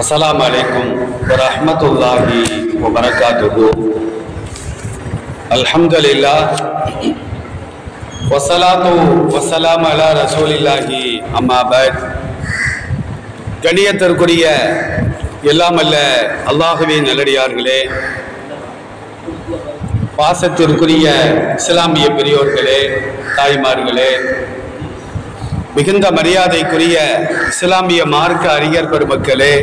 अस्सलामु अलैकुम वरहमतुल्लाहि वबरकातुहू। अल्हम्दुलिल्लाह वस्सलातु वस्सलामु अला रसूलिल्लाहि अम्मा बाद। கண்ணியத்திற்குரிய எல்லாம் அல்ல அல்லாஹ்வின் நல்லடியார்களே, பாசத்திற்குரிய இஸ்லாமிய பெரியோர்களே, தாய்மார்களே, மிகுந்த மரியாதைக்குரிய இஸ்லாமிய மார்க்க அறிஞர் பெருமக்களே,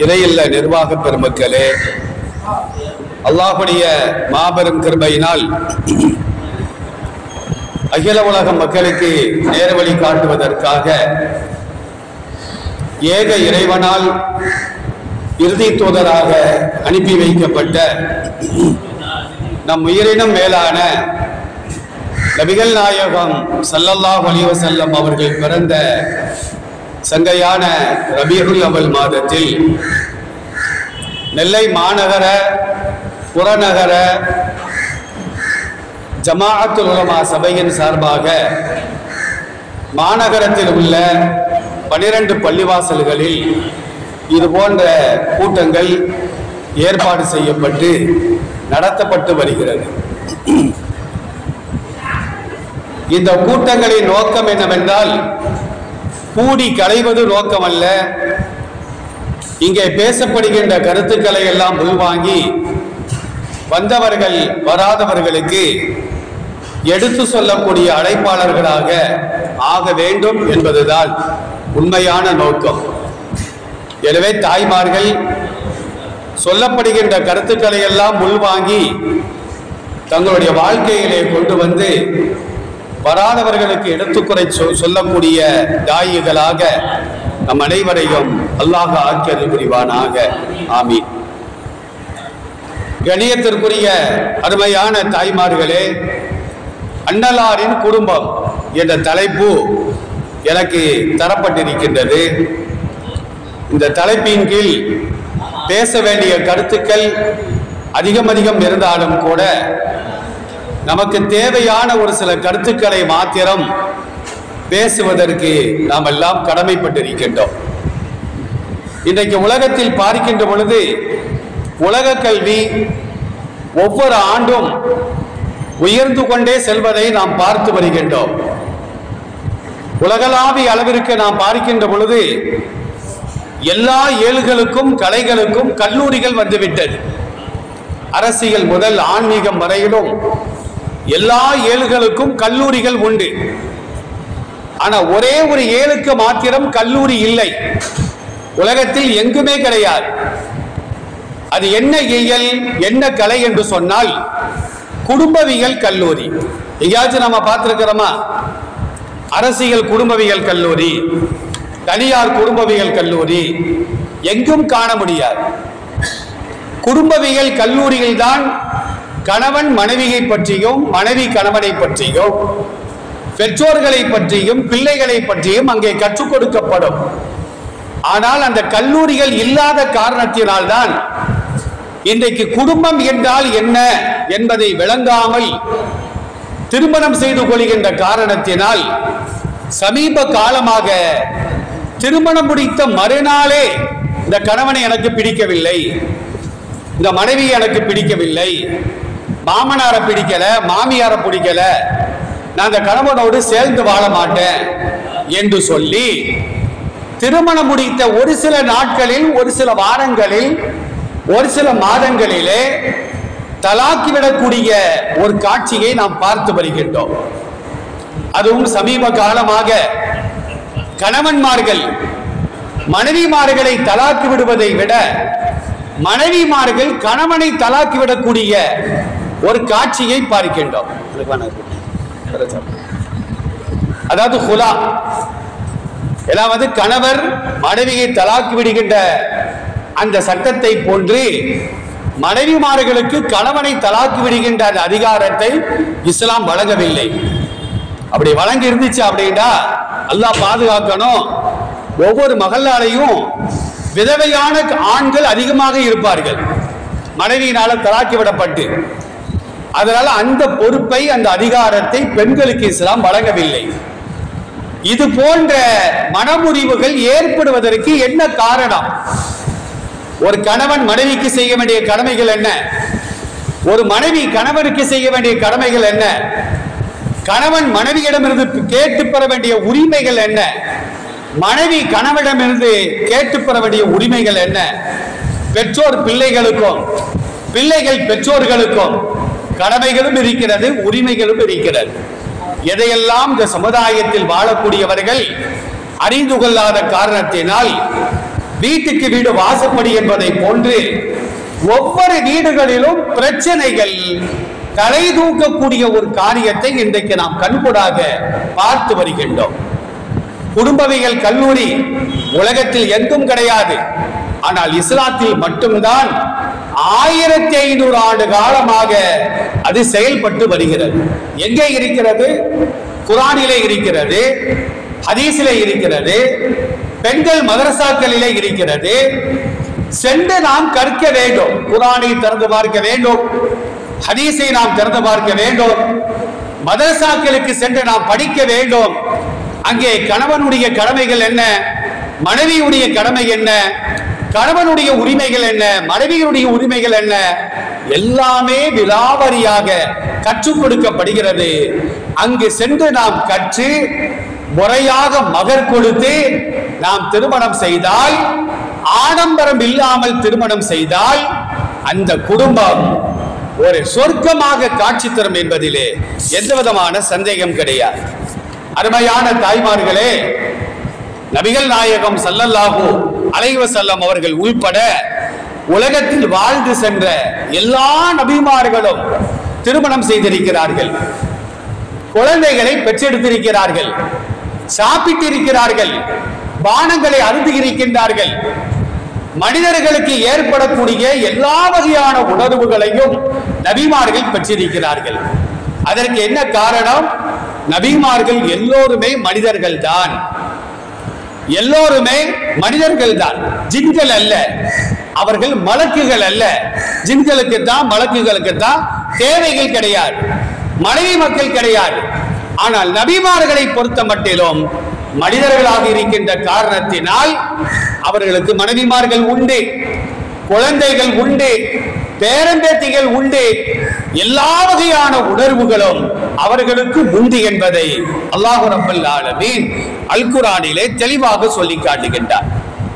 இறையில்ல நிர்வாக பெருமக்களே, அல்லாஹ்வுடைய மாபெரும் கிருபையினால் அகில உலக மக்களுக்கு நேர்வழி காட்டுவதற்காக ஏக இறைவனால் இறுதி தூதராக அனுப்பி வைக்கப்பட்ட நம் உயிரினும் மேலான நபிகள் நாயகம் ஸல்லல்லாஹு அலைஹி வஸல்லம் அவர்கள் பிறந்த சங்கையான ரபீஉல் அவ்வல் மாதத்தில் நெல்லை மாநகர புறநகர ஜமாஅத்துல் உலமா சபையின் சார்பாக மாநகரத்தில் உள்ள 12 பள்ளிவாசல்களில் இது போன்ற கூட்டங்கள் ஏற்பாடு செய்யப்பட்டு நடத்தப்பட்டு வருகிறது. இந்த கூட்டங்களின் நோக்கம் என்னவென்றால், கூடி களைவது நோக்கம் அல்ல. இங்கே பேசப்படுகின்ற கருத்துக்களை எல்லாம் உள்வாங்கி வந்தவர்கள் வராதவர்களுக்கு எடுத்து சொல்லக்கூடிய அழைப்பாளர்களாக ஆக வேண்டும் என்பதுதான் உண்மையான நோக்கம். எனவே தாய்மார்கள் சொல்லப்படுகின்ற கருத்துக்களை எல்லாம் உள்வாங்கி தங்களுடைய வாழ்க்கையிலே கொண்டு வந்து வராதவர்களுக்கு எடுத்துக்குறை சொல்லக்கூடிய தாயிகளாக நம் அனைவரையும் அல்லாஹ் ஆக்கியது புரிவானாக. ஆமீன். கணியத்திற்குரிய அருமையான தாய்மார்களே, அண்ணலாரின் குடும்பம் என்ற தலைப்பு எனக்கு தரப்பட்டிருக்கின்றது. இந்த தலைப்பின் கீழ் பேச வேண்டிய கருத்துக்கள் அதிகம் இருந்தாலும் கூட நமக்கு தேவையான ஒரு சில கருத்துக்களை மாத்திரம் பேசுவதற்கு நாம் எல்லாம் கடமைப்பட்டிருக்கின்றோம். இன்றைக்கு உலகத்தில் பார்க்கின்ற பொழுது உலக கல்வி ஒவ்வொரு ஆண்டும் உயர்ந்து கொண்டே செல்வதை நாம் பார்த்து வருகின்றோம். உலகளாவிய அளவிற்கு நாம் பார்க்கின்ற பொழுது எல்லா ஏழுகளுக்கும் கலைகளுக்கும் கல்லூரிகள் வந்துவிட்டது. அரசியல் முதல் ஆன்மீகம் வரையிலும் எல்லா ஏழுகளுக்கும் கல்லூரிகள் உண்டு. ஆனா ஒரே ஒரு ஏழுக்கு மாத்திரம் கல்லூரி இல்லை, உலகத்தில் எங்குமே கிடையாது. அது என்ன இயல் என்ன கலை என்று சொன்னால் குடும்பவியல் கல்லூரி. எங்கேயாச்சும் நம்ம பார்த்திருக்கிறோமா? அரசியல் குடும்பவியல் கல்லூரி, தனியார் குடும்பவியல் கல்லூரி எங்கும் காண முடியாது. குடும்பவியல் கல்லூரியில் தான் கணவன் மனைவியை பற்றியும் மனைவி கணவனை பற்றியும் பெற்றோர்களை பற்றியும் பிள்ளைகளை பற்றியும் அங்கே கற்றுக் கொடுக்கப்படும். ஆனால் அந்த கல்லூரிகள் இல்லாத காரணத்தினால்தான் இன்றைக்கு குடும்பம் என்றால் என்ன என்பதை விளங்காமல் திருமணம் செய்து கொள்கின்ற காரணத்தினால் சமீப காலமாக திருமணம் முடித்த மறுநாளே இந்த கணவனை எனக்கு பிடிக்கவில்லை, இந்த மனைவி எனக்கு பிடிக்கவில்லை, மாமனாரை பிடிக்கல, மாமியாரை பிடிக்கல, நான் இந்த கணவனோடு சேர்ந்து வாழ மாட்டேன் என்று சொல்லி திருமணம் முடித்த ஒரு சில நாட்களில், ஒரு சில வாரங்களில், ஒரு சில மாதங்களிலே தலாக்கிவிடக்கூடிய ஒரு காட்சியை நாம் பார்த்து வருகின்றோம். அதுவும் சமீப காலமாக கணவன்மார்கள் மனைவிமார்களை தலாக்கி விடுவதை விட மனைவிமார்கள் கணவனை தலாக்கி விடக்கூடிய ஒரு காட்சியை பார்க்கின்றோம். அதாவது ஹுலா, அதாவது கணவர் மனைவியை தலாக்கி விடுகின்ற அந்த சட்டத்தை போன்று மனைவிமார்களுக்கு கணவனை தலாக்கி விடுகின்ற அந்த அதிகாரத்தை இஸ்லாம் வழங்கவில்லை. அப்படி வழங்கி இருந்துச்சு அப்படின்னா அல்லாஹ் பாதுகாக்கணும், ஒவ்வொரு மகளாலையும் விதவையான ஆண்கள் அதிகமாக இருப்பார்கள், மனைவியினால தலாக்கி விடப்பட்டு. அதனால அந்த பொறுப்பை அந்த அதிகாரத்தை பெண்களுக்கு இஸ்லாம் வழங்கவில்லை. இது போன்ற மனமுறிவுகள் ஏற்படுவதற்கு என்ன காரணம்? ஒரு கணவன் மனைவிக்கு செய்ய வேண்டிய கடமைகள் என்ன? ஒரு மனைவி கணவனுக்கு செய்ய வேண்டிய கடமைகள் என்ன? கணவன் மனைவியிடமிருந்து கேட்டு பெற வேண்டிய உரிமைகள் என்ன? மனைவி கணவனிடமிருந்து கேட்டு பெற வேண்டிய உரிமைகள் என்ன? பெற்றோர் பிள்ளைகளுக்கும், பிள்ளைகள் பெற்றோர்களுக்கும் கடமைகளும் இருக்கிறது, உரிமைகளும் இருக்கிறது. எதையெல்லாம் இந்த சமுதாயத்தில் வாழக்கூடியவர்கள் அறிந்து கொள்ளாத காரணத்தினால் வீட்டுக்கு வீடு வாசப்படி என்பதை போன்று ஒவ்வொரு வீடுகளிலும் பிரச்சனைகள் தலை தூக்கக்கூடிய ஒரு காரியத்தை இன்றைக்கு நாம் கண்கூடாக பார்த்து வருகின்றோம். குடும்பவியல் கல்லூரி உலகத்தில் எங்கும் கிடையாது. ஆனால் இஸ்லாத்தில் மட்டும்தான் 1500 ஆண்டு காலமாக அது செயல்பட்டு வருகிறது. எங்கே இருக்கிறது? குர்ஆனிலே இருக்கிறது, ஹதீஸிலே இருக்கிறது, பெண்கள் மதரசாக்களிலே இருக்கிறது. சென்று நாம் கற்க வேண்டும். குர்ஆனை திறந்து பார்க்க வேண்டும், ஹதீஸை நாம் திறந்து பார்க்க வேண்டும், மதரசாக்களுக்கு சென்று நாம் படிக்க வேண்டும். அங்கே கணவனுடைய கடமைகள் என்ன, மனைவியுடைய கடமை என்ன, கணவனுடைய உரிமைகள் என்ன, மனைவியுடைய உரிமைகள் என்ன, எல்லாமே விலாவரியாக கற்றுக் கொடுக்கப்படுகிறது. அங்கு சென்று நாம் கற்று முறையாக மகர் கொடுத்து நாம் திருமணம் செய்தால், ஆடம்பரம் இல்லாமல் திருமணம் செய்தால் அந்த குடும்பம் ஒரு சொர்க்கமாக காட்சி தரும் என்பதிலே எந்த விதமான சந்தேகம் கிடையாது. அருமையான தாய்மார்களே, நபிகள் நாயகம் ஸல்லல்லாஹு அலைஹி வஸல்லம் அவர்கள் உள்பட உலகத்தில் வாழ்ந்து சென்ற எல்லா நபிமார்களும் திருமணம் செய்திருக்கிறார்கள், குழந்தைகளை பெற்றெடுத்திருக்கிறார்கள், சாப்பிட்டிருக்கிறார்கள், பானங்களை அருந்தியிருக்கின்றார்கள். மனிதர்களுக்கு ஏற்படக்கூடிய எல்லா வகையான உணர்வுகளையும் நபிமார்கள் பெற்றிருக்கிறார்கள். அதற்கு என்ன காரணம்? நபிமார்கள் எல்லோருமே மனிதர்கள் தான், எல்லோருமே மனிதர்கள் தான், ஜின்கள் அல்ல. அவர்கள் மலக்குகள் அல்ல. ஜின்களுக்கு தான் மலக்குகளுக்கு தான் தேவைகள் கிடையாது, மனைவி மக்கள் கிடையாது. ஆனால் நபிமார்களை பொறுத்த மட்டிலும் மனிதர்களாக இருக்கின்ற காரணத்தினால் அவர்களுக்கு மனைவிமார்கள் உண்டு, குழந்தைகள் உண்டு, பேரம்பேத்திகள் உண்டு. எல்லா வகையான உணர்வுகளும் அவர்களுக்கு உண்டு என்பதை அல்லாஹ் ரப்பல் ஆலமீன் அல் குர்ஆனிலே தெளிவாக சொல்லி காட்டுகின்றார்.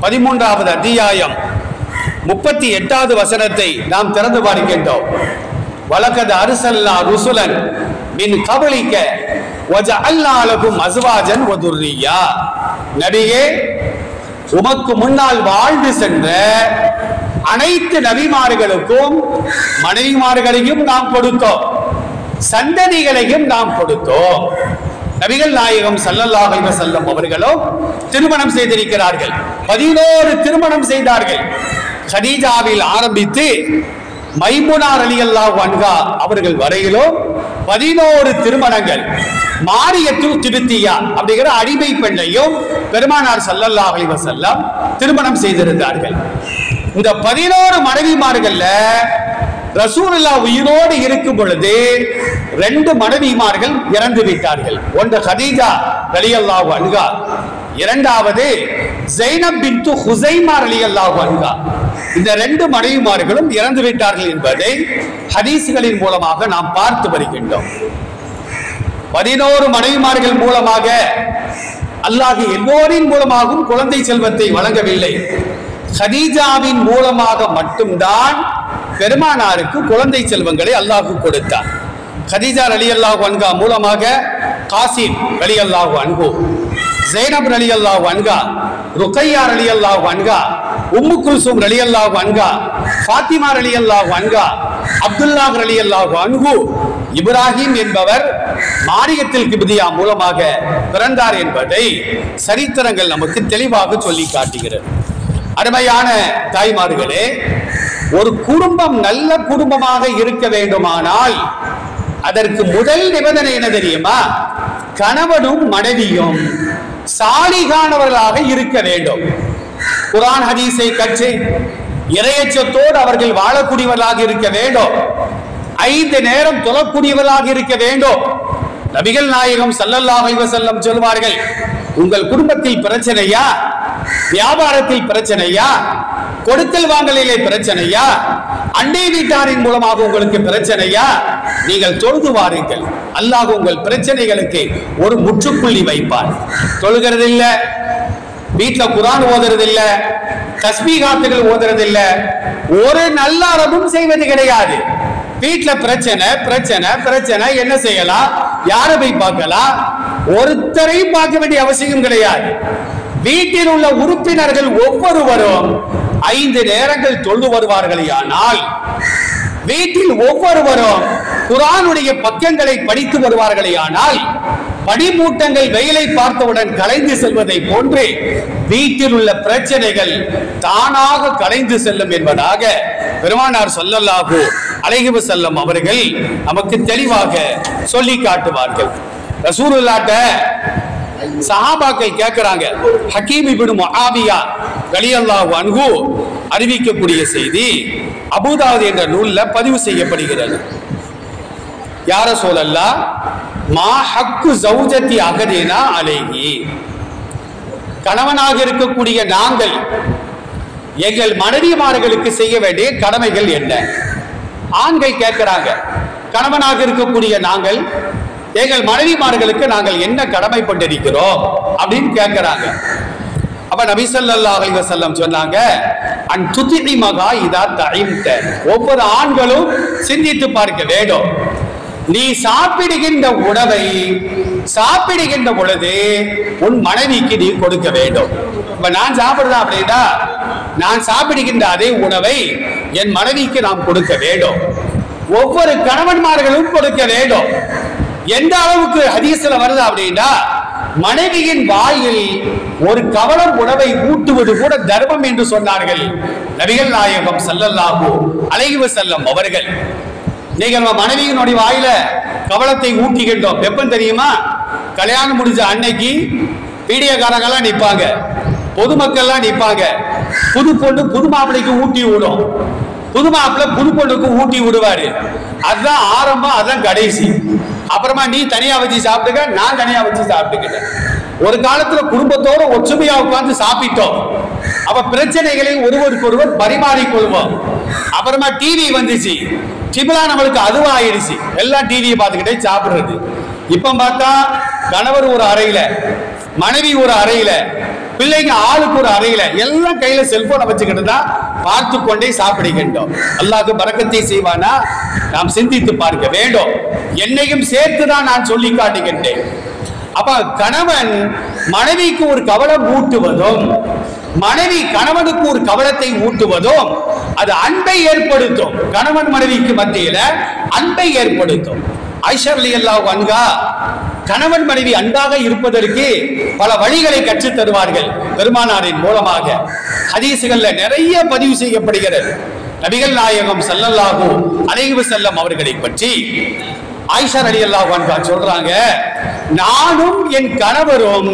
13வது அத்தியாயம் 38வது வசனத்தை நாம் திறந்து பார்க்கின்றோம். வலகத் அர்சல்னா ருசுலன் மின் கபலிக வஜஅல்னா லகும் அஸ்வாஜன் வ துர்ரியா. நபியே, உமக்கு முன்னால் வாழ்ந்து சென்ற அனைத்து நபிமார்களுக்கும் மனைவிமார்களையும் நாம் கொடுத்தோம், சந்ததிகளையும் நாம் கொடுத்தோம். நபிகள் நாயகம் ஸல்லல்லாஹு அலைஹி வஸல்லம் அவர்களும் திருமணம் செய்திருக்கிறார்கள். 11 திருமணம் செய்தார்கள். கதீஜாவில் ஆரம்பித்து மைமுனா ரலியல்லாஹு அன்ஹா அவர்கள் வரையிலும் 11 திருமணங்கள். மாரியத்துல் கிப்தியா அப்படிங்கிற அடிமை பெண்ணையும் பெருமானார் ஸல்லல்லாஹு அலைஹி வஸல்லம் திருமணம் செய்திருந்தார்கள். இந்த 11 மனைவிமார்கள்ல ரசூலுல்லாஹ் உயிரோடு இருக்கும் பொழுது 2 மனைவிமார்கள் இறந்து விட்டார்கள். ஒன்று கதீஜா ரலியல்லாஹு அன்ஹா, இரண்டாவது ஸைனப் பின்த் ஹுஸைமா ரலியல்லாஹு அன்ஹா. இந்த 2 மனைவிமார்களும் இறந்து விட்டார்கள் என்பதை ஹதீஸ்களின் மூலமாக நாம் பார்த்து வருகின்றோம். 11 மனைவிமார்கள் மூலமாக அல்லாஹ் எல்லோரின் மூலமாகவும் குழந்தை செல்வத்தை வழங்கவில்லை. கதீஜாவின் மூலமாக மட்டும்தான் பெருமானாருக்கு குழந்தை செல்வங்களை அல்லாஹ் கொடுத்தார். கதீஜா ரலியல்லாஹு அன்ஹா மூலமாக காசிம் ரலியல்லாஹு அன்ஹு, ஸைனப் ரலியல்லாஹு அன்ஹா, ருக்கையா ரலியல்லாஹு அன்ஹா, உம்மு குல்சூம் ரலியல்லாஹு அன்ஹா, ஃபாத்திமா ரலியல்லாஹு அன்ஹா, அப்துல்லாஹ் ரலியல்லாஹு அன்ஹு, இப்ராஹிம் என்பவர் மாரியத்துல் கிப்தியா மூலமாக பிறந்தார் என்பதை சரித்திரங்கள் நமக்கு தெளிவாக சொல்லி காட்டுகிறது. அருமையான தாய்மார்களே, ஒரு குடும்பம் நல்ல குடும்பமாக இருக்க வேண்டுமானால் அதற்கு முதல் நிபந்தனை என்ன தெரியுமா? கணவனும் மனைவியும் சாலிகானவர்களாக இருக்க வேண்டும். குர்ஆன் ஹதீஸை கற்று இறையச்சத்தோடு அவர்கள் வாழக்கூடியவர்களாக இருக்க வேண்டும். 5 நேரம் தொழக்கூடியவர்களாக இருக்க வேண்டும். நபிகள் நாயகம் ஸல்லல்லாஹு அலைஹி வஸல்லம் சொல்வார்கள், உங்கள் குடும்பத்தில் பிரச்சனையா, வியாபாரத்தில் பிரச்சனையா, கொடுக்கல் வாங்கலிலே பிரச்சனையா, அண்டை வீட்டாரின் மூலமாக உங்களுக்கு பிரச்சனையா, நீங்கள் தொழுது வாருங்கள், அல்லாஹ் உங்கள் பிரச்சனைகளுக்கு ஒரு முற்றுப்புள்ளி வைப்பார். தொழுகிறது இல்ல, வீட்டுல குர்ஆன் ஓதுறது இல்ல, தஸ்பீகாத்துகள் ஓதுறது இல்ல, ஒரு நல்லறமும் செய்வது கிடையாது. வீட்டுல பிரச்சனை பிரச்சனை பிரச்சனை, என்ன செய்யலாம், யாரை போய் பார்க்கலாம், ஒருத்தரையும் பார்க்க வேண்டிய அவசியம் கிடையாது. வீட்டில் உள்ள உறுப்பினர்கள் ஒவ்வொருவரும் 5 நேரங்கள் தொழுது வருவார்களே ஆனால், வீட்டில் ஒவ்வொருவரும் குர்ஆனுடைய பக்கங்களை படித்து வருவார்களே ஆனால், படிமூட்டங்கள் வெயிலை பார்த்தவுடன் கலைந்து செல்வதை போன்று வீட்டில் உள்ள பிரச்சனைகள் தானாக கலைந்து செல்லும் என்பதாக பெருமானார் ஸல்லல்லாஹு அலைஹி வஸல்லம் அவர்கள் நமக்கு தெளிவாக சொல்லி காட்டுவார்கள். ரசூலுல்லாஹ்ட்ட சஹாபாக்கள் கேட்கிறாங்க, ஹக்கீம் இப்னு முஆவியா ரலியல்லாஹு அன்ஹு அறிவிக்கக்கூடிய செய்தி அபூதாவூத் என்ற நூல்ல பதிவு செய்யப்படுகிறது. யா ரசூலல்லாஹ், மா ஹக்கு ஜௌஜத்தி அஹதினா அலைஹி, கணவனாக இருக்கக்கூடிய நாங்கள் எங்கள் மனைவிமார்களுக்கு செய்ய வேண்டிய கடமைகள் என்ன? ஆண்கள் கேட்கிறாங்க, கணவனாக இருக்கக்கூடிய நாங்கள் எங்கள் மனைவிமார்களுக்கு நாங்கள் என்ன கடமைப்பட்டிருக்கிறோம் அப்படின்னு கேட்கிறாங்க. அப்ப நபி ஸல்லல்லாஹு அலைஹி வஸல்லம் சொன்னாங்க, அன் துதிஇ மகா இதா தஇம்த, ஒவ்வொரு ஆண்களும் சிந்தித்து பார்க்க வேண்டும். நீ சாப்பிடுகின்ற உணவை சாப்பிடுகின்ற பொழுது உன் மனைவிக்கு நீ கொடுக்க வேண்டும். இப்ப நான் சாப்பிடுறேன் அப்படின்னா, நான் சாப்பிடுகின்ற அதே உணவை என் மனைவிக்கு நாம் கொடுக்க வேண்டும். ஒவ்வொரு கணவன்மார்களும் கொடுக்க வேண்டும். எந்த அளவுக்கு ஹதீஸ்ல வருது அப்படின்னா, மனைவியின் வாயில் ஒரு கவளம் உணவை ஊட்டுவது கூட தர்மம் என்று சொன்னார்கள் நபிகள் நாயகம் ஸல்லல்லாஹு அலைஹி வஸல்லம் அவர்கள். நீங்கள் மனைவியினுடைய வாயில கவளத்தை ஊட்டிக்கிட்டோம். எப்ப தெரியுமா? கல்யாணம் முடிஞ்ச அன்னைக்கு பீடியக்காரங்கெல்லாம் நிற்பாங்க, பொதுமக்கள்லாம் நிற்பாங்க. புது பொண்ணு புது மாப்பிள்ளைக்கு ஊட்டி விடும், புது மாப்பிள்ளை புது பொண்ணுக்கு ஊட்டி விடுவாரு. அதுதான் ஆரம்பம், அதுதான் கடைசி. அப்புறமா நீ தனியா வச்சு சாப்பிட்டுக்க, நான் தனியா வச்சு சாப்பிட்டுக்கிட்டேன். ஒரு காலத்துல குடும்பத்தோட ஒற்றுமையா உட்கார்ந்து சாப்பிட்டோம். அப்ப பிரச்சனைகளை ஒருவருக்கு ஒருவர் பரிமாறிக்கொள்வோம். அப்புறமா டிவி வந்துச்சு, டிபிலா நம்மளுக்கு அதுவா ஆயிடுச்சு, எல்லாம் டிவியை பார்த்துக்கிட்டே சாப்பிடுறது. இப்ப பார்த்தா கணவர் ஒரு அறையில, மனைவி ஒரு அறையில, பிள்ளைங்க ஆளுக்கு ஒரு அறையில, எல்லாம் கையில செல்போனை வச்சுக்கிட்டு தான் பார்த்து கொண்டே சாப்பிடுகின்றோம். அல்லாஹ்வுக்கு பரக்கத்தை செய்வானா? நாம் சிந்தித்து பார்க்க வேண்டும். என்னையும் சேர்த்து தான் நான் சொல்லி காட்டுகின்றேன். அப்ப கணவன் மனைவிக்கு ஒரு கவளம் ஊட்டுவதும், மனைவி கணவனுக்கு ஒரு கவளத்தை ஊட்டுவதும் அது அன்பை ஏற்படுத்தும். கணவன் மனைவிக்கு மத்தியில அன்பை ஏற்படுத்தும். ஆயிஷா ரலியல்லாஹு அன்ஹா கணவன் மனைவி அன்பாக இருப்பதற்கு பல வழிகளை கற்றுத் தருவார்கள் பெருமானாரின் மூலமாக. ஹதீஸ்கள்ல நிறைய பதிவு செய்யப்படுகிறது. நபிகள் நாயகம் ஸல்லல்லாஹு அலைஹி வஸல்லம் அவர்களை பற்றி ஆயிஷா ரலியல்லாஹு அன்ஹா சொல்றாங்க, நானும் என் கணவரும்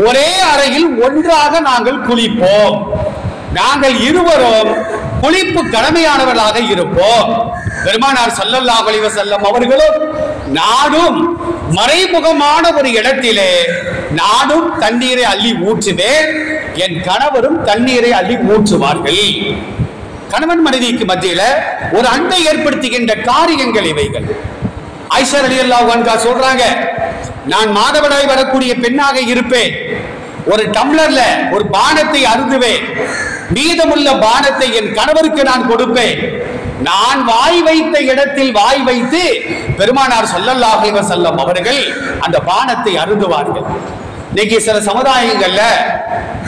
ஒரே அறையில் ஒன்றாக நாங்கள் குளிப்போம். நாங்கள் இருவரும் குளிப்பு கடமையானவர்களாக இருப்போம். பெருமானார் ஸல்லல்லாஹு அலைஹி வஸல்லம் அவர்களும் நானும் மறைமுகமான ஒரு இடத்திலே நானும் தண்ணீரை அள்ளி ஊற்றுவேன், என் கணவரும் தண்ணீரை அள்ளி ஊற்றுவார்கள். கணவன் மனைவிக்கு மத்தியில ஒரு அன்பை ஏற்படுத்துகின்ற காரியங்கள் இவைகள். ஆயிஷா ரலியல்லாஹு அன்ஹா சொல்றாங்க, நான் மாதவிடாய் வரக்கூடிய பெண்ணாக இருப்பேன். ஒரு டம்ளர்ல ஒரு பானத்தை அருந்துவேன், மீதமுள்ள பானத்தை என் கணவருக்கு நான் கொடுப்பேன். நான் வாய் வைத்த இடத்தில் வாய் வைத்து பெருமானார் ஸல்லல்லாஹு அலைஹி வஸல்லம் அவர்கள் அந்த பானத்தை அருந்துவார்கள். இன்னைக்கு சில சமுதாயங்கள்ல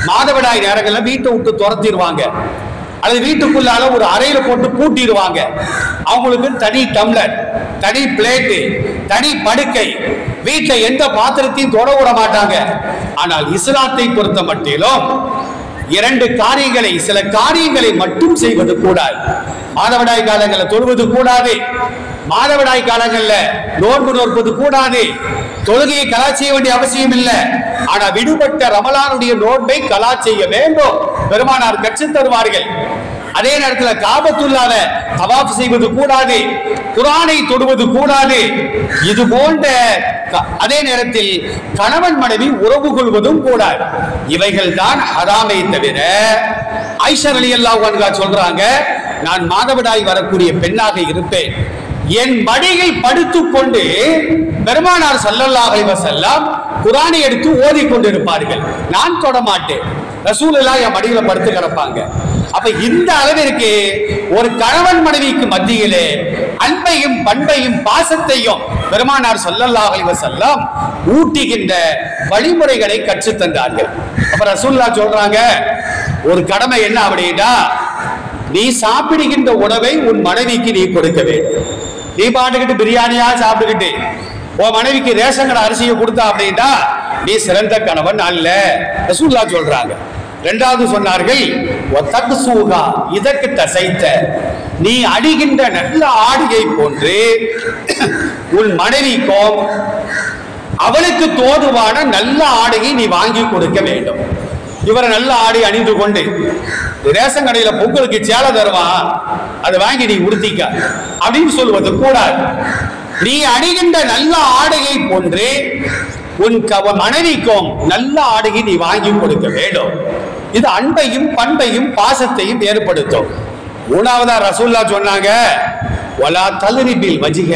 மாதவிடாய் நேரங்கள்ல வீட்டை விட்டு துரத்திடுவாங்க, அல்லது வீட்டுக்குள்ளால ஒரு அறையில போட்டு பூட்டிடுவாங்க. அவங்களுக்கு தனி டம்ளர், தனி பிளேட்டு, தனி படுக்கை, வீட்டில் எந்த பாத்திரத்தையும் தொட விட மாட்டாங்க. ஆனால் இஸ்லாத்தை பொறுத்த மட்டிலும் இரண்டு காரியங்களை, சில காரியங்களை மட்டும் செய்வது கூடாது. மாதவிடாய் காலங்களில் தொழுவது கூடாது, மாதவிடாய் காலங்களில் நோன்பு நோற்பது கூடாது. தொழுகையை கலா செய்ய வேண்டிய அவசியம் இல்லை, ஆனா விடுபட்ட ரமலானுடைய நோன்பை கலா செய்ய வேண்டும். பெருமானார் கற்றுத் தருவார்கள். அதே நேரத்தில் காபத்துல்லாவை தவாஃப் செய்வது கூடாது, குர்ஆனை தொடுவது கூடாது. இது போன்ற அதே நேரத்தில் கணவன் மனைவி உறவு கொள்வதும் கூடாது. இவைகள் தான் ஹராமை தவிர ஆயிஷா ரலியல்லாஹு அன்ஹா சொல்றாங்க, நான் மாதவிடாய் வரக்கூடிய பெண்ணாக இருப்பேன், என் மடியில் படுத்துக் கொண்டு பெருமானார் ஸல்லல்லாஹு அலைஹி வஸல்லம் குர்ஆனை எடுத்து ஓதி கொண்டிருப்பார்கள், நான் தொட மாட்டேன். ரசூலுல்லாஹ் என் மடியில படுத்து கிடப்பாங்க. அப்ப இந்த அளவிற்கு ஒரு கணவன் மனைவிக்கு மத்தியிலே அன்பையும் பண்பையும் பாசத்தையும் பெருமானார் ஸல்லல்லாஹு அலைஹி வஸல்லம் ஊட்டுகின்ற வழிமுறைகளை கற்றுத் தந்தார்கள். அப்ப ரசூலுல்லாஹ் சொல்றாங்க, ஒரு கடமை என்ன அப்படின்னா, நீ சாப்பிடுகின்ற உணவை உன் மனைவிக்கு நீ கொடுக்க வேண்டும். நீ பாட்டுக்கிட்டு பிரியாணியா சாப்பிட்டுக்கிட்டு உன் மனைவிக்கு ரேஷன் கடை அரிசியை கொடுத்தா அப்படின்னா நீ சிறந்த கணவன் அல்ல, ரசூலுல்லாஹ் சொல்றாங்க. இரண்டாவது சொன்னார்கள், இதற்கு தசைத்த, நீ அடிகின்ற நல்ல ஆடியை போன்று உன் மனைவிக்கும் அவளுக்கு தோதுவான நல்ல ஆடையை நீ வாங்கி கொடுக்க வேண்டும். இவரை நல்ல ஆடை அணிந்து கொண்டு ரேஷன் கடையில பொங்கலுக்கு சேலை தருவான், அதை வாங்கி நீ உடுத்திக்க அப்படின்னு சொல்வது கூடாது. நீ அணிகின்ற நல்ல ஆடையை போன்று உன் மனைவிக்கும் நல்ல ஆடையை நீ வாங்கி கொடுக்க வேண்டும். இது அன்பையும் பண்பையும் பாசத்தையும் ஏற்படுத்தும். மூணாவதா ரசூலுல்லாஹ் சொன்னாங்க, வலா தல்ரிபில் வஜிஹ,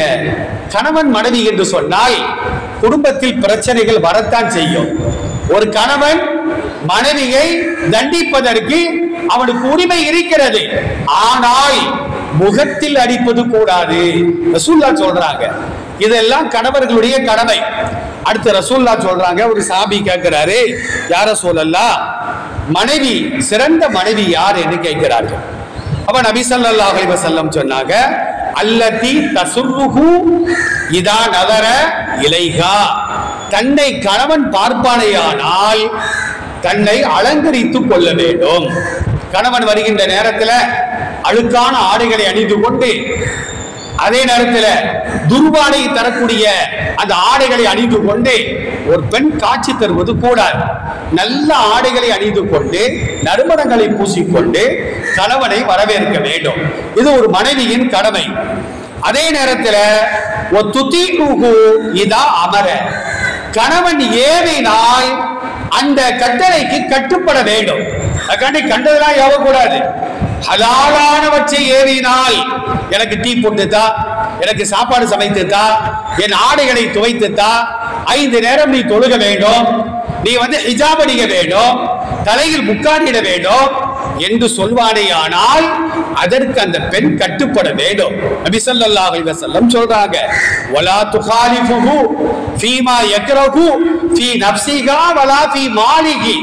கணவன் மனைவி என்று சொன்னால் குடும்பத்தில் பிரச்சனைகள் வரத்தான் செய்யும். ஒரு கணவன் மனைவியை தண்டிப்பதற்கு அவனுக்கு உரிமை இருக்கிறது, ஆனால் முகத்தில் அடிப்பது கூடாது, ரசூலுல்லாஹ் சொல்றாங்க. இதெல்லாம் கணவர்களுடைய கடமை. அடுத்து ரசூலுல்லாஹ் சொல்றாங்க, ஒரு சாபி கேட்கிறாரு, யா ரசூலல்லாஹ், மனைவி சிறந்த மனைவி யார் என்று கேட்கிறார்கள். அப்ப நபி ஸல்லல்லாஹு அலைஹி வஸல்லம் சொன்னாங்க, அல்லதி தசுர்ருஹு இதா நதர இலைஹா, தன்னை கணவன் பார்ப்பானேயானால் தன்னை அலங்கரித்துக் கொள்ள வேண்டும். கணவன் வருகின்ற நேரத்தில் அழுக்கான ஆடைகளை அணிந்து கொண்டு, அதே நேரத்தில் துர்வாடை தரக்கூடிய அந்த ஆடைகளை அணிந்து கொண்டு ஒரு பெண் காட்சி தருவது கூடாது. நல்ல ஆடைகளை அணிந்து கொண்டு நறுமணங்களை பூசிக்கொண்டு கணவனை வரவேற்க வேண்டும். இது ஒரு மனைவியின் கடமை. அதே நேரத்தில் இதா அமர, கணவன் ஏவினால் அந்த கட்டளைக்கு கட்டுப்பட வேண்டும். அதுக்காண்டி கண்டதெல்லாம் ஏவக்கூடாது. ஹலாலானவற்றை ஏவினால், எனக்கு டீ போட்டுத்தா, எனக்கு சாப்பாடு சமைத்துத்தா, என் ஆடைகளை துவைத்துத்தா, 5 நேரம் நீ தொழுக வேண்டும், நீ ஹிஜாப் அணிய வேண்டும், தலையில் முக்காடிட வேண்டும் என்று சொல்வானேயானால் அதற்கு அந்த பெண் கட்டுப்பட வேண்டும். நபி ஸல்லல்லாஹு அலைஹி வஸல்லம் சொல்றாங்க, வலா துகாலிஃபுஹு ஃபீமா யக்ரஹு ஃபீ நஃப்ஸிஹா வலா ஃபீ மாலிஹி,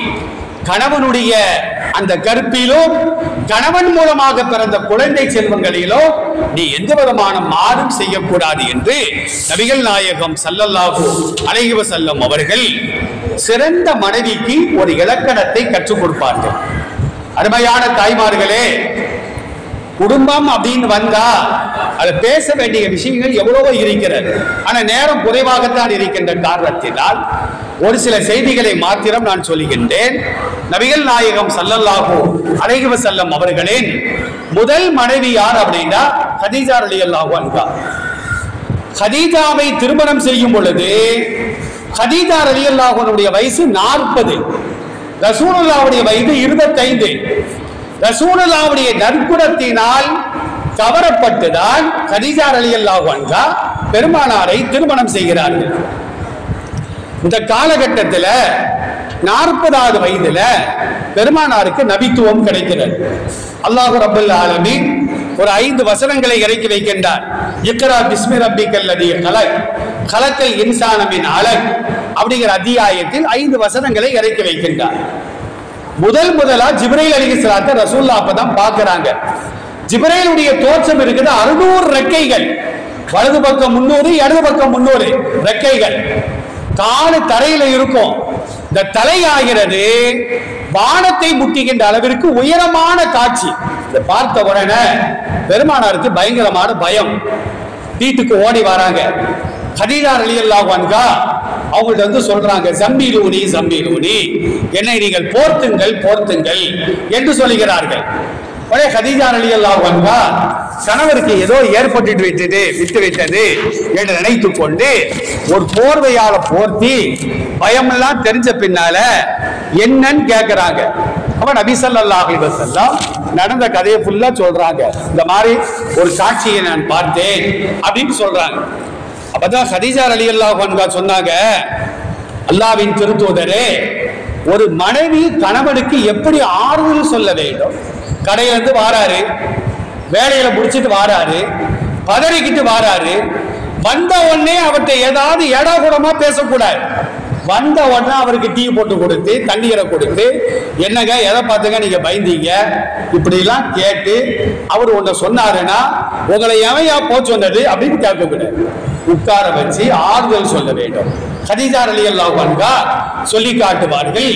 கணவனுடைய அந்த கற்பிலோ கணவன் மூலமாக பிறந்த குழந்தை செல்வங்களிலோ நீ எந்த விதமான மாறும் செய்யக்கூடாது என்று நபிகள் நாயகம் ஸல்லல்லாஹு அலைஹி வஸல்லம் அவர்கள் சிறந்த மனைவிக்கு ஒரு இலக்கணத்தை கற்றுக் கொடுப்பார்கள். அருமையான தாய்மார்களே, குடும்பம் அப்படின்னு வந்தா அது பேச வேண்டிய விஷயங்கள் எவ்வளவோ இருக்கிறது. ஆனா நேரம் குறைவாகத்தான் இருக்கின்ற காரணத்தினால் ஒரு சில செய்திகளை மாத்திரம் நான் சொல்லுகின்றேன். நபிகள் நாயகம் ஸல்லல்லாஹு அலைஹி வஸல்லம் அவர்களின் முதல் மனைவி யார் அப்படின்னா கதீஜா ரலியல்லாஹு அன்ஹா. கதீஜாவை திருமணம் செய்யும் பொழுது கதீஜா ரலியல்லாஹு அன்ஹுடைய வயசு 40, ரசூலுல்லாஹ்வுடைய வயது 25. ரசூலுல்லாஹ்வுடைய நற்குணத்தினால் கவரப்பட்டுதான் கதீஜா ரலியல்லாஹு அன்ஹா பெருமானாரை திருமணம் செய்கிறார்கள். இந்த காலகட்டத்தில் 40வது வயதுல பெருமானாருக்கு நபித்துவம் கிடைக்கிறது. அல்லாஹ் ரப்பல் ஆலமீன் ஒரு 5 வசனங்களை இறக்கி வைக்கின்றார். இக்ரா பிஸ்மி ரப்பிக்கல்லதீ கலக், கலக்கல் இன்சான மின் அலக் அப்படிங்கிற அத்தியாயத்தில் 5 வசனங்களை இறக்கி வைக்கின்றார். முதலா ஜிப்ரீல் அலைஹிஸ்ஸலாத்தை ரசூலுல்லாஹ் அப்பதான் பார்க்கறாங்க. ஜிப்ரீலுடைய தோற்றம் இருக்குது 600 ரெக்கைகள், வலது பக்கம் 300, இடது பக்கம் 300 ரெக்கைகள், காலு தரையில இருக்கும். இந்த தலையாகிறது வானத்தை முட்டுகின்ற அளவிற்கு உயரமான காட்சி. இதை பார்த்த உடனே பெருமானாருக்கு பயங்கரமான பயம். வீட்டுக்கு ஓடி வராங்க. கதீஜா ரலியல்லாஹு அன்ஹா அவங்கள்ட்ட சொல்றாங்க, சம்பீலூனி, என்னை நீங்கள் போர்த்துங்கள் என்று சொல்லுகிறார்கள். ஒரே கதீஜா ரலியல்லாஹு அன்ஹா கணவருக்கு ஏதோ ஏற்பட்டு விட்டது என்று நினைத்து கொண்டு ஒரு போர்வையால போர்த்தி பயமெல்லாம் தெரிஞ்ச பின்னால என்னன்னு கேட்கிறாங்க. அப்ப நபி ஸல்லல்லாஹு அலைஹி வஸல்லம் நடந்த கதையை ஃபுல்லா சொல்றாங்க. இந்த மாதிரி ஒரு காட்சியை நான் பார்த்தேன் அப்படின்னு சொல்றாங்க. அப்பதான் கதீஜா ரலியல்லாஹு அன்ஹா சொன்னாங்க, அல்லாஹ்வின் திருத்தூதரே, ஒரு மனைவி கணவனுக்கு எப்படி ஆறுதல் சொல்ல வேண்டும்? கடையில இருந்து வாராரு, வேலையில முடிச்சிட்டு வாராரு, பதறிக்கிட்டு வாராரு, வந்த உடனே அவர்கிட்ட ஏதாவது ஏடாகூடமா பேசக்கூடாது. வந்த உடனே அவருக்கு டீ போட்டு கொடுத்து தண்ணீரை கொடுத்து, என்னங்க எதை பார்த்துங்க நீங்க பயந்தீங்க இப்படி எல்லாம் கேட்டு அவர் ஒன்றை சொன்னாருன்னா உங்களை எவையா போ சொன்னது அப்படின்னு கேட்கக்கூடாது. உட்கார வச்சு ஆறுதல் சொல்ல வேண்டும். கதீஜா ரலியல்லாஹு அன்ஹா சொல்லி காட்டுவார்கள்,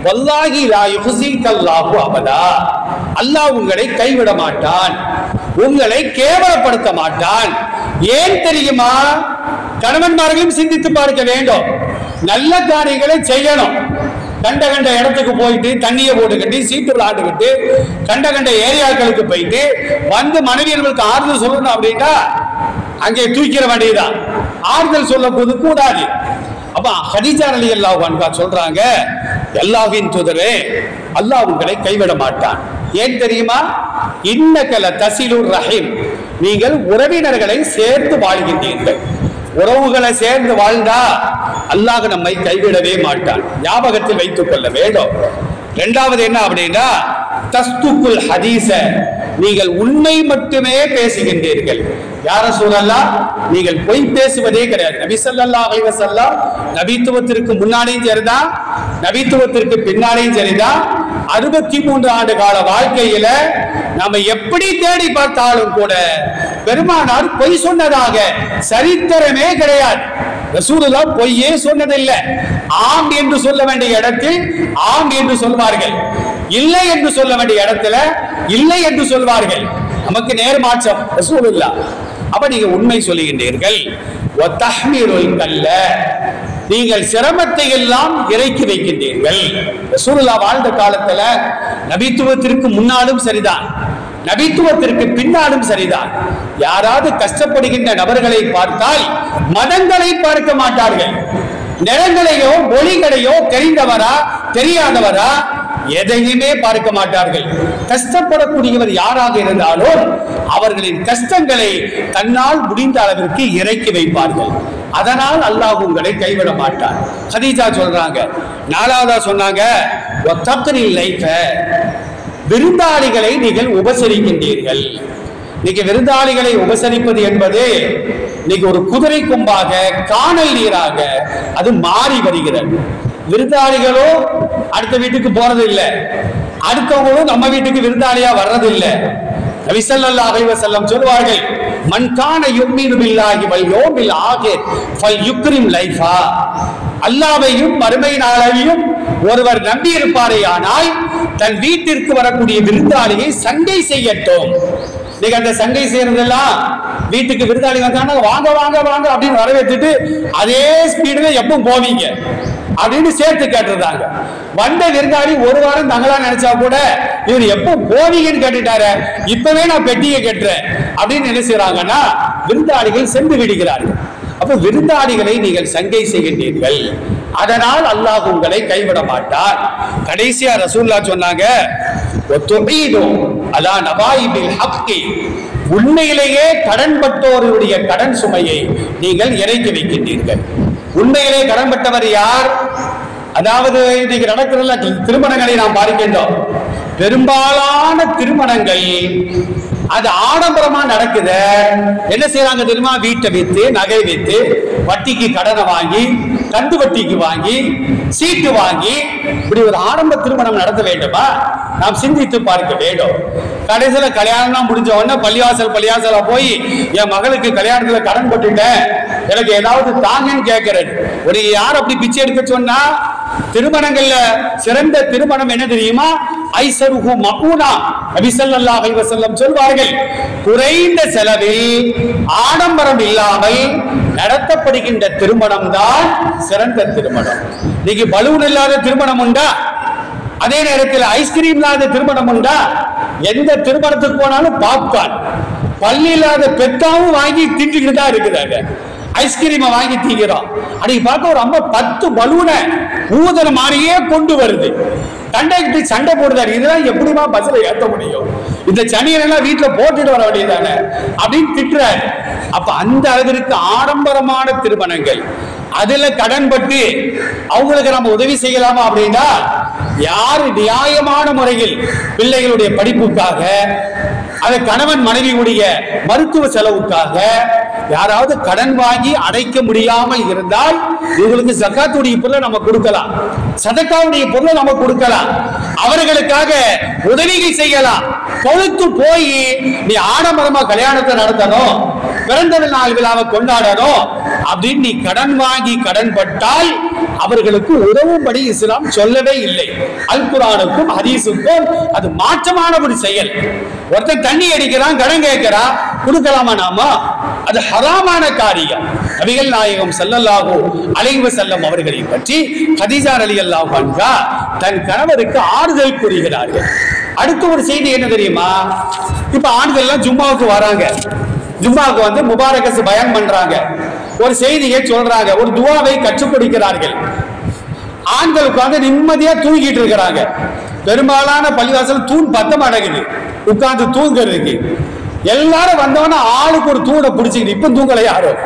வல்லாஹி லா யுஹ்ஸிகல்லாஹு அபதா, அல்லாஹ் உங்களை கைவிட மாட்டான், உங்களை கேவலப்படுத்த மாட்டான். ஏன் தெரியுமா? கணவன்மார்களும் சிந்தித்து பார்க்க வேண்டும். நல்ல காரியங்களை செய்யணும். கண்ட கண்ட இடத்துக்கு போயிட்டு தண்ணியை போட்டுக்கிட்டு சீட்டு விளையாண்டுக்கிட்டு கண்ட கண்ட ஏரியாக்களுக்கு போயிட்டு வந்து மனைவியர்களுக்கு ஆறுதல் சொல்லணும் அப்படின்னா அங்கே தூக்கிற வேண்டியதுதான். ஆறுதல் சொல்ல கூடாது. அப்ப கதீஜா ரலியல்லாஹு அன்ஹா சொல்றாங்க, அல்லாஹ்வின் தூதரே, அல்லாஹ் உங்களை கைவிட மாட்டான். ஏன் தெரியுமா? இன்னக லதஸிலுர் ரஹீம், நீங்கள் உறவினர்களை சேர்த்து வாழ்கின்றீர்கள். உறவுகளை சேர்ந்து வாழ்ந்தா அல்லாஹ் நம்மை கைவிடவே மாட்டான். ஞாபகத்தில் வைத்துக் கொள்ள வேண்டும். இரண்டாவது என்ன அப்படின்னா, தஸ்துக்குல் ஹதீஸ, நீங்கள் உண்மை மட்டுமே பேசுகின்றீர்கள். யார ரசூலல்லாஹ், நீங்கள் பொய் பேசுவதே கிடையாது. நபி ஸல்லல்லாஹு அலைஹி வஸல்லம் நபித்துவத்திற்கு முன்னாடியும் சரிதான், நபித்துவத்திற்கு பின்னாடியும் சரிதான். 63 ஆண்டு கால வாழ்க்கையில நம்ம எப்படி தேடி பார்த்தாலும் கூட பெருமானார் பொய் சொன்னதாக சரித்திரமே கிடையாது. ரசூலுல்லாஹ் பொய்யே சொன்னதில்லை. ஆம் என்று சொல்ல வேண்டிய இடத்தில் ஆம் என்று சொல்வார்கள், இல்லை என்று சொல்ல வேண்டிய இடத்துல இல்லை என்று சொல்வார்கள். நமக்கு நேர் மாற்றம் ரசூலுல்லாஹ். அப்ப நீங்க உண்மை சொல்லுகின்றீர்கள். நீங்கள் சிரமத்தை எல்லாம் இறக்கி வைக்கின்றீர்கள். ரசூலுல்லாஹ் வாழ்ந்த காலத்துல நபித்துவத்திற்கு முன்னாலும் சரிதான், நபித்துவத்திற்கு பின்னாலும் சரிதான், யாராவது கஷ்டப்படுகின்ற நபர்களை பார்த்தால் மதங்களை பார்க்க மாட்டார்கள், நிறங்களையோ மொழிகளையோ தெரிந்தவரா தெரியாதவரா எதையுமே பார்க்க மாட்டார்கள். கஷ்டப்படக்கூடியவர் யாராக இருந்தாலும் அவர்களின் கஷ்டங்களை தன்னால் முடிந்த அளவிற்கு இறக்கி வைப்பார்கள். அதனால் அல்லாஹ் உங்களை கைவிட மாட்டார். கதீஜா சொல்றாங்க. நாலாவதா சொன்னாங்க, விருந்தாளிகளை நீங்கள் உபசரிக்கின்றீர்கள். இன்னைக்கு விருந்தாளிகளை உபசரிப்பது என்பது இன்னைக்கு ஒரு குதிரை கொம்பாக காணல் நீராக அது மாறி வருகிறது. விருந்தாளிகளோ அடுத்த வீட்டுக்கு போறது இல்லை, அடுத்தவங்களும் நம்ம வீட்டுக்கு விருந்தாளியா வர்றது இல்லை. நபி ஸல்லல்லாஹு அலைஹி வஸல்லம் சொல்வார்கள், மன் கான யுமினு பில்லாஹி வல் யௌமில் ஆகிர் ஃபல்யுக்ரிம் லைஃபா, அல்லாஹ்வையும் மறுமை நாளையும் ஒருவர் நம்பி இருப்பாரே ஆனால் தன் வீட்டிற்கு வரக்கூடிய விருந்தாளியை சங்கை செய்யட்டும். நீங்க அந்த சங்கை செய்யறதெல்லாம் வீட்டுக்கு விருந்தாளி வந்தாங்கன்னா வாங்க வாங்க வாங்க அப்படின்னு வரவேற்றுட்டு அதே ஸ்பீடுல எப்பவும் போவீங்க அப்படின்னு சேர்த்து கேட்டுருந்தாங்க. வந்த விருந்தாளி ஒரு வாரம் தங்களா நினைச்சா கூட இவர் எப்போ போவீங்கன்னு கேட்டுட்டாரு, இப்பவே நான் பெட்டியை கேட்டுறேன் அப்படின்னு என்ன செய்யறாங்கன்னா விருந்தாளிகள் சென்று விடுகிறார்கள். அப்ப விருந்தாளிகளை நீங்கள் சங்கை செய்கின்றீர்கள், அதனால் அல்லாஹ் உங்களை கைவிட மாட்டார். கடைசியா ரசூலுல்லாஹ் சொன்னாங்க, உண்மையிலேயே கடன்பட்டோருடைய கடன் சுமையை நீங்கள் இறக்கி வைக்கின்றீர்கள். உண்மையிலே கடன்பட்டவர் யார்? அதாவது இன்னைக்கு நடக்கிற திருமணங்களை நாம் பார்க்கின்றோம். பெரும்பாலான திருமணங்கள் அது ஆடம்பரமா நடக்குது. என்ன செய்யறாங்க தெரியுமா? வீட்டை வித்து நகை வித்து வட்டிக்கு கடனை வாங்கி கந்து வட்டிக்கு வாங்கி சீட்டு வாங்கி இப்படி ஒரு ஆடம்ப திருமணம் நடத்த வேண்டுமா? நாம் சிந்தித்து பார்க்க வேண்டும். கடைசியில கல்யாணம் முடிஞ்ச உடனே பள்ளிவாசலா போய் என் மகளுக்கு கல்யாணத்துல கடன் போட்டுட்டேன், எனக்கு ஏதாவது தாங்கன்னு கேட்கிறது. ஒரு யார் அப்படி பிச்சை எடுக்க சொன்னா? திருமணங்கள்ல சிறந்த திருமணம் என்ன தெரியுமா? ஐஸருஹு மகூனா. நபி ஸல்லல்லாஹு அலைஹி வஸல்லம் சொல்வார்கள், குறைந்த செலவில் ஆடம்பரம் இல்லாமல் நடத்தப்படுகின்ற திருமணம் தான் சிறந்த திருமணம். இன்னைக்கு பலூன் இல்லாத திருமணம் உண்டா? அதே நேரத்தில் ஐஸ்கிரீம் இல்லாத திருமணம் உண்டா? எந்த திருமணத்துக்கு போனாலும் பாப்கார்ன், பள்ளி இல்லாத பெத்தாவும் வாங்கி தின்றுக்கிட்டு தான் இருக்குதாங்க. ஐஸ்கிரீமை வாங்கி தீங்கிறோம். அன்னைக்கு பார்க்க ஒரு அம்மா 10 பலூனை ஊதன மாதிரியே கொண்டு வருது. கண்டக்டர் சண்டை போடுறாரு, இதெல்லாம் எப்படிமா பஸ்ல ஏற்ற முடியும்? இந்த சனியெல்லாம் வீட்டுல போட்டுட்டு வர வேண்டியதானே அப்படின்னு திட்டுறாரு. அப்ப அந்த அளவிற்கு ஆடம்பரமான திருமணங்கள், அதுல கடன் பட்டு அவங்களுக்கு நம்ம உதவி செய்யலாமா அப்படின்னா, யாரு நியாயமான முறையில் பிள்ளைகளுடைய படிப்புக்காக, அது கணவன் மனைவியுடைய மருத்துவ செலவுக்காக யாராவது கடன் வாங்கி அடைக்க முடியாமல் இருந்தால் இவங்களுக்கு ஜகாத்துடைய பொருளை நம்ம கொடுக்கலாம், சதக்காவுடைய பொருளை நம்ம கொடுக்கலாம், அவர்களுக்காக உதவிகள் செய்யலாம். பொழுத்து போய் நீ ஆடம்பரமா கல்யாணத்தை நடத்தணும், பிறந்த நாள் விழாவை கொண்டாடணும் அப்படின்னு நீ கடன் வாங்கி கடன் பட்டால் அவர்களுக்கு உதவும்படி இஸ்லாம் சொல்லவே இல்லை. அல் குர்ஆனுக்கும் ஹதீஸுக்கும் அது மாற்றமான ஒரு செயல். ஒருத்தன் தண்ணி அடிக்கிறான், கடன் கேட்கிறான், கொடுக்கலாமா நாம? அது ஹராமான காரியம். நபிகள் நாயகம் ஸல்லல்லாஹு அலைஹி வஸல்லம் அவர்களை பற்றி கதீஜா ரலியல்லாஹு அன்ஹா தன் கணவருக்கு ஆறுதல் கூறுகிறார்கள். அடுத்த ஒரு செய்தி என்ன தெரியுமா? இப்ப ஆண்கள் எல்லாம் ஜும்மாவுக்கு வராங்க, ஜும்மாவுக்கு வந்து முபாரக்கஸ் பயான் பண்றாங்க, ஒரு செய்தியை சொல்றாங்க, ஒரு துஆவை கற்றுக் கொடுக்கிறார்கள். ஆண்கள் உட்கார்ந்து நிம்மதியா தூங்கிட்டு இருக்கிறாங்க. பெரும்பாலான பள்ளிவாசல் தூண் பத்த மாட்டேங்குது உட்கார்ந்து தூங்குறதுக்கு. எல்லாரும் வந்தவன ஆளுக்கு ஒரு தூணை பிடிச்சிக்கிட்டு, இப்ப தூங்கல யாரும்,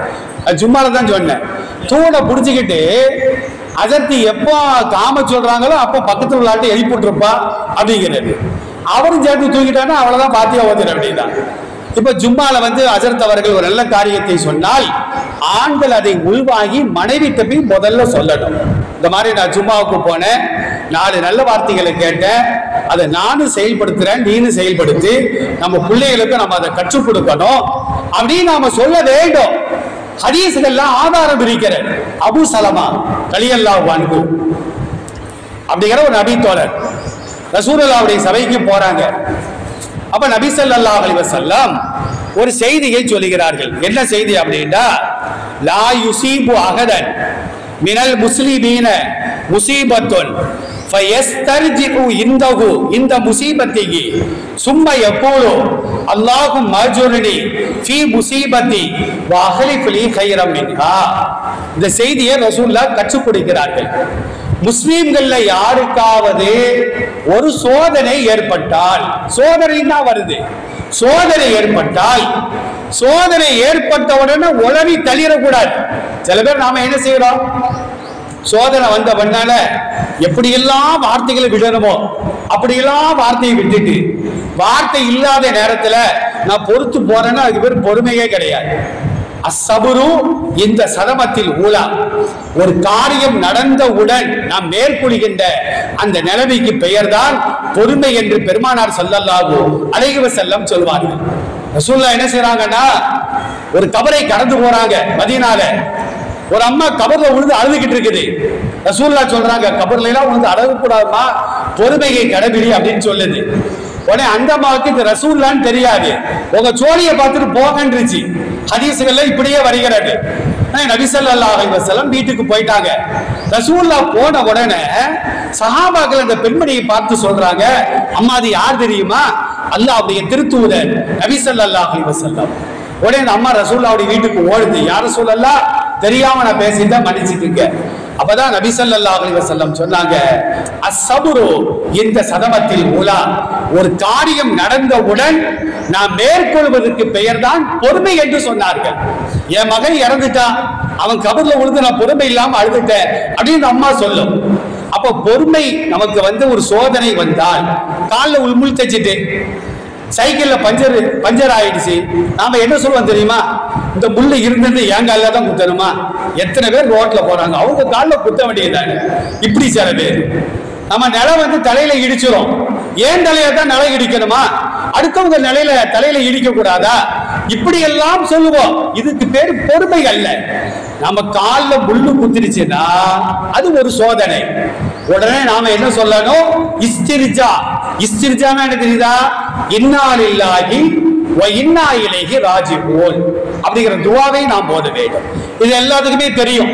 ஜும்மால தான் சொன்னேன், தூணை பிடிச்சிக்கிட்டு அதற்கு எப்போ காம சொல்றாங்களோ அப்ப பக்கத்துல உள்ளாட்டு எழுப்பிட்டுருப்பா அப்படிங்கிறது. அவரும் சேர்த்து தூங்கிட்டான்னா அவ்வளவுதான் பாத்தியா ஓதுற அப்படின்னா. இப்ப ஜும்மால வந்து அஜர்த் அவர்கள் ஒரு நல்ல காரியத்தை சொன்னால் ஆண்கள் அதை உள்வாங்கி மனைவிட்ட போய் முதல்ல சொல்லணும். இந்த மாதிரி நான் ஜும்மாவுக்கு போனேன், 4 நல்ல வார்த்தைகளை கேட்டேன், அதை நானும் செயல்படுத்துறேன், நீனும் செயல்படுத்தி நம்ம பிள்ளைகளுக்கு நம்ம அதை கற்றுக் கொடுக்கணும் அப்படின்னு நாம சொல்ல வேண்டும். ஹதீஸ்கள்லாம் ஆதாரம் இருக்கிறது. அபூ சலமா ரலியல்லாஹு அன்ஹு அப்படிங்கிற ஒரு நபி தோழர் ரசூலுல்லாஹ்வுடைய சபைக்கு போறாங்க. அப்ப நபி ஸல்லல்லாஹு அலைஹி வஸல்லம் ஒரு செய்தியை சொல்லுகிறார்கள். என்ன செய்தி அப்படின்னா, லா யுஸீபு அஹதன் மினல் முஸ்லிமீன முஸீபத்துன் ஃபயஸ்தர்ஜிஉ இந்தஹு இந்த முஸீபத்திஹி சும்ம யகூலு அல்லாஹும்ம அஜுர்னி ஃபீ முஸீபத்தி வ அஹ்லிஃப் லீ கைரம் மின்ஹா. இந்த செய்தியை ரசூலுல்லாஹ் கற்றுக் கொடுக்கிறார்கள். முஸ்லிம்கள்ல யாருக்காவது ஒரு சோதனை ஏற்பட்டால், சோதனை தான் வருது, சோதனை ஏற்பட்டால் சோதனை ஏற்பட்ட உடனே உளறி தள்ளிடக்கூடாது. சில பேர் நாம என்ன செய்யறோம், சோதனை வந்த பண்ணால எப்படியெல்லாம் வார்த்தைகளை விடணுமோ அப்படியெல்லாம் வார்த்தையை விட்டுட்டு வார்த்தை இல்லாத நேரத்துல நான் பொறுத்து போறேன்னா அதுக்கு பேர் பொறுமையே கிடையாது. அஸ்ஸபுரு இந்த சதமத்தில் ஊலா, ஒரு காரியம் நடந்தவுடன் நாம் மேற்கொள்கின்ற அந்த நிலைமைக்கு பெயர்தான் பொறுமை என்று பெருமானார் ஸல்லல்லாஹு அலைஹி வஸல்லம் சொல்வார்கள். ரசூலுல்லாஹ் என்ன செய்றாங்கன்னா, ஒரு கபரை கடந்து போறாங்க மதீனால, ஒரு அம்மா கபர்ல விழுந்து அழுதுகிட்டு இருக்குது. ரசூலுல்லாஹ் சொல்றாங்க, கபர்ல எல்லாம் விழுந்து அழகு கூடாதுமா, பொறுமையை கடைபிடி அப்படின்னு சொல்லுது. உடனே அந்த அம்மாவுக்கு இது ரசூலுல்லாஹ்னு தெரியாது, உங்க சோழியை பார்த்துட்டு போகன்றுச்சு. ஹதீஸ்கள்ல இப்படியே வருகிறது. நபி ஸல்லல்லாஹு அலைஹி வஸல்லம் வீட்டுக்கு போயிட்டாங்க. ரசூலுல்லாஹ் போன உடனே சஹாபாக்கள் அந்த பெண்மணியை பார்த்து சொல்றாங்க, அம்மா அது யார் தெரியுமா? அல்லாஹ்வுடைய திருத்தூதர் நபி ஸல்லல்லாஹு அலைஹி வஸல்லம். உடனே அந்த அம்மா ரசூலுல்லாஹ்வுடைய வீட்டுக்கு ஓடுது, யார் ரசூலல்லாஹ் தெரியாம நான் பேசிட்டேன், மன்னிச்சுக்கங்க. அப்பதான் நபி ஸல்லல்லாஹு அலைஹி வஸல்லம் சொன்னாங்க, அஸ்ஸபுரு இந்த சதமத்தில் ஊலா, ஒரு காரியம் நடந்தவுடன் நாம் மேற்கொள்வதற்கு பெயர் தான் பொறுமை என்று சொன்னார்கள். என் மகன் இறந்துட்டான், அவன் கபர்ல விழுந்து நான் பொறுமை இல்லாம அழுதுட்டேன் அப்படின்னு அம்மா சொல்லும். அப்ப பொறுமை நமக்கு வந்து ஒரு சோதனை வந்தால், காலில் உள்முள் தைச்சிட்டு சைக்கிள்ல பஞ்சர் ஆயிடுச்சு, நாம என்ன சொல்லுவோம் தெரியுமா? இந்த முள்ளு இருந்தது என் காலில் தான் குத்தணுமா? எத்தனை பேர் ரோட்ல போறாங்க, அவங்க காலில் குத்த வேண்டியதாங்க. இப்படி சில பேர் நம்ம நிலை வந்து தலையில இடிச்சிடும், ஏன் தலையில தான் நிலை இடிக்கணுமா? அடுத்தவங்க நிலையில தலையில இடிக்க கூடாதா? இப்படி எல்லாம் சொல்லுவோம். இதுக்கு பேர் பொறுமை அல்ல. நம்ம காலில் முள்ளு குத்திருச்சுன்னா அது ஒரு சோதனை. உடனே நாம என்ன சொல்லணும்? இஸ்திர்ஜா. இஸ்திர்ஜானா என்ன தெரியுதா? இன்னா லில்லாஹி வ இன்னா இலைஹி ராஜிஊன் அப்படிங்கிற துஆவை நாம் ஓத வேண்டும். இது எல்லாத்துக்குமே தெரியும்.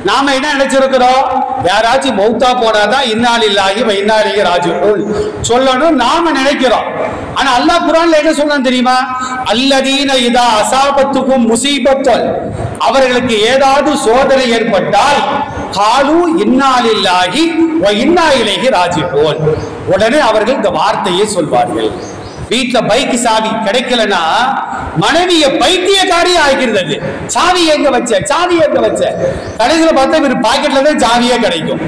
நாம என்ன நினைச்சிருக்கிறோம்? யாராச்சும் மௌத்தா போனாதான் இன்னாலில்லாஹி வ இன்னா இலைஹி ராஜிஊன் சொல்லணும் நாம நினைக்கிறோம். ஆனா அல்லாஹ் குர்ஆன்ல என்ன சொல்றான் தெரியுமா? அல்லதீன இதா அஸாபத்துகும் முஸீபத்துன், அவர்களுக்கு ஏதாவது சோதனை ஏற்பட்டால் காலு இன்னாலில்லாஹி வ இன்னா இலைஹி ராஜிஊன், உடனே அவர்கள் இந்த வார்த்தையை சொல்வார்கள். வீட்டுல பைக் சாவி கிடைக்கலன்னா மனைவிய பைத்தியக்காரி ஆகிறது. சாவி எங்க வச்ச, சாவி எங்க வச்ச, கடைசியில பார்த்தா இவர் பாக்கெட்ல தான் சாவியே கிடைக்கும்.